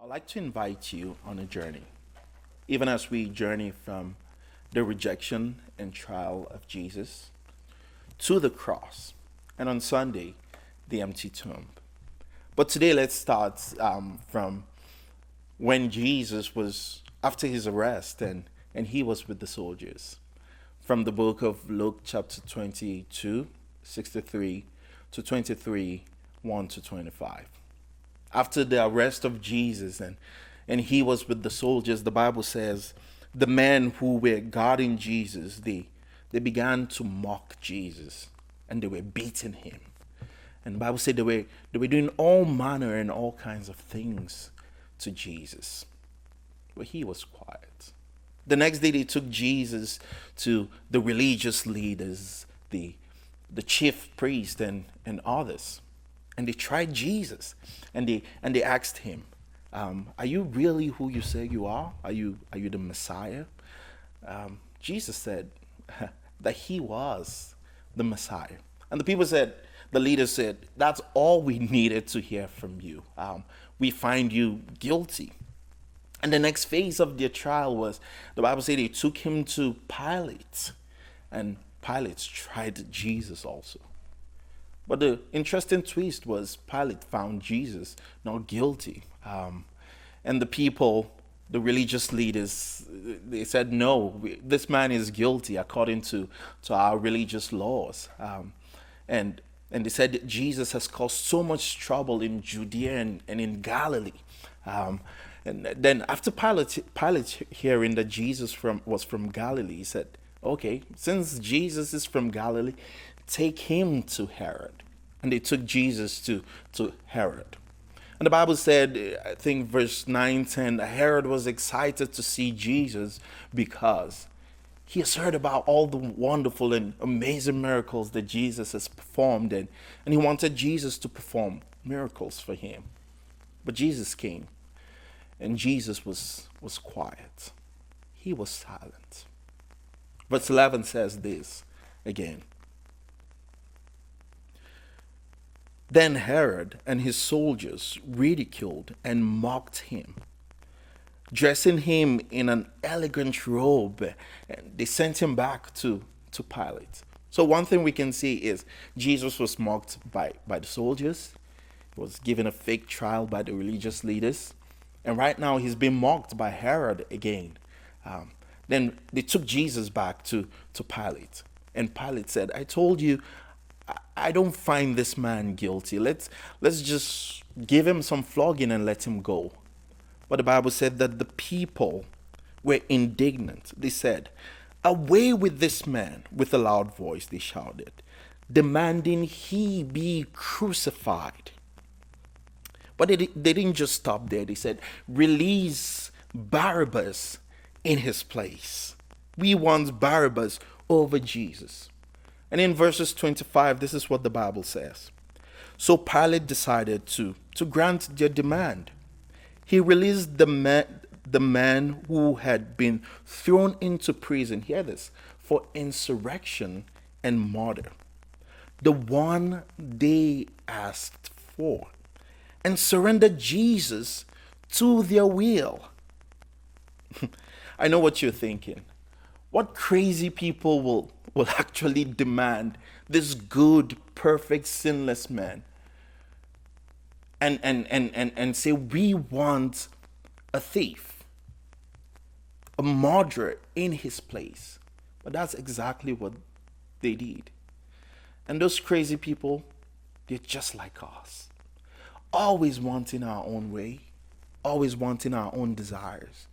I'd like to invite you on a journey, even as we journey from the rejection and trial of Jesus to the cross, and on Sunday, the empty tomb. But today, let's start from when Jesus was after his arrest and he was with the soldiers. From the book of Luke, chapter 22, 63 to 23, 1 to 25. After the arrest of Jesus and he was with the soldiers, the Bible says the men who were guarding Jesus, they began to mock Jesus and they were beating him. And the Bible said they were doing all manner and all kinds of things to Jesus. But he was quiet. The next day they took Jesus to the religious leaders, the chief priest and others. And they tried Jesus and they asked him, are you really who you say you are? Are you the Messiah? Jesus said that he was the Messiah. And the leaders said, that's all we needed to hear from you. We find you guilty. And the next phase of their trial was, the Bible said they took him to Pilate. And Pilate tried Jesus also. But the interesting twist was Pilate found Jesus not guilty. And the people, the religious leaders, they said, no, this man is guilty according to our religious laws. And they said that Jesus has caused so much trouble in Judea and in Galilee. And then after Pilate hearing that Jesus was from Galilee, he said, okay, since Jesus is from Galilee, take him to Herod. And they took Jesus to Herod. And the Bible said, I think verse 9, 10, Herod was excited to see Jesus because he has heard about all the wonderful and amazing miracles that Jesus has performed. And he wanted Jesus to perform miracles for him. But Jesus came. And Jesus was quiet. He was silent. Verse 11 says this again. Then Herod and his soldiers ridiculed and mocked him, dressing him in an elegant robe, and they sent him back to Pilate. So one thing we can see is Jesus was mocked by the soldiers. He was given a fake trial by the religious leaders. And right now he's being mocked by Herod again. Then they took Jesus back to Pilate. And Pilate said, I told you, I don't find this man guilty. Let's just give him some flogging and let him go. But the Bible said that the people were indignant. They said, away with this man. With a loud voice they shouted, demanding he be crucified. But they didn't just stop there. They said, release Barabbas in his place. We want Barabbas over Jesus. And in verses 25, this is what the Bible says. So Pilate decided to grant their demand. He released the man who had been thrown into prison, hear this, for insurrection and murder. The one they asked for. And surrendered Jesus to their will. I know what you're thinking. What crazy people will actually demand this good, perfect, sinless man and say, we want a thief, a murderer in his place. But that's exactly what they did. And those crazy people, they're just like us. Always wanting our own way, always wanting our own desires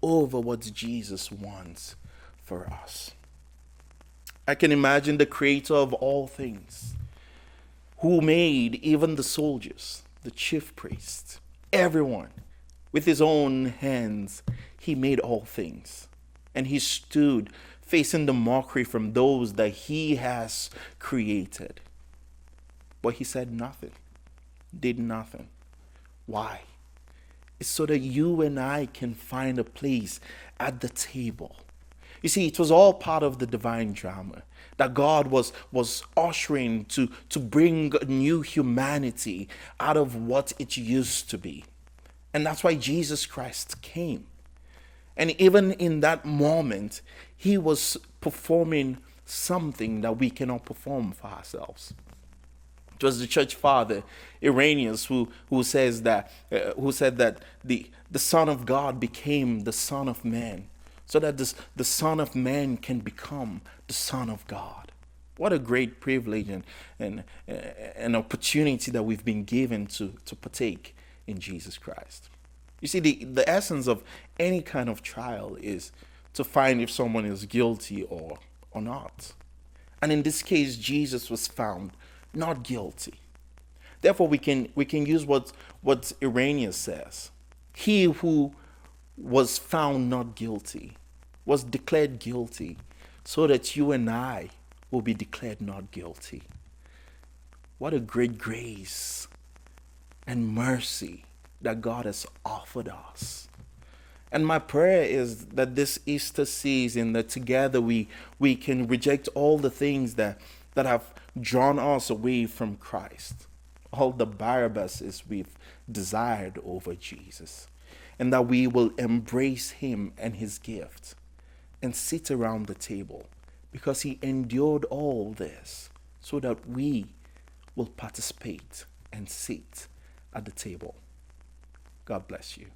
over what Jesus wants for us. I can imagine the creator of all things, who made even the soldiers, the chief priests, everyone, with his own hands, he made all things. And he stood facing the mockery from those that he has created. But he said nothing. Did nothing. Why? It's so that you and I can find a place at the table. You see, it was all part of the divine drama that God was ushering to bring new humanity out of what it used to be. And that's why Jesus Christ came. And even in that moment, he was performing something that we cannot perform for ourselves. It was the church father Irenaeus who said that the Son of God became the Son of Man, so that the Son of Man can become the Son of God. What a great privilege and an opportunity that we've been given to partake in Jesus Christ. You see, the essence of any kind of trial is to find if someone is guilty or not. And in this case, Jesus was found not guilty. Therefore, we can use what Irenaeus says. He who was found not guilty was declared guilty, so that you and I will be declared not guilty. What a great grace and mercy that God has offered us. And my prayer is that this Easter season, that together we can reject all the things that have drawn us away from Christ, all the Barabbases we've desired over Jesus, and that we will embrace him and his gift and sit around the table, because he endured all this so that we will participate and sit at the table. God bless you.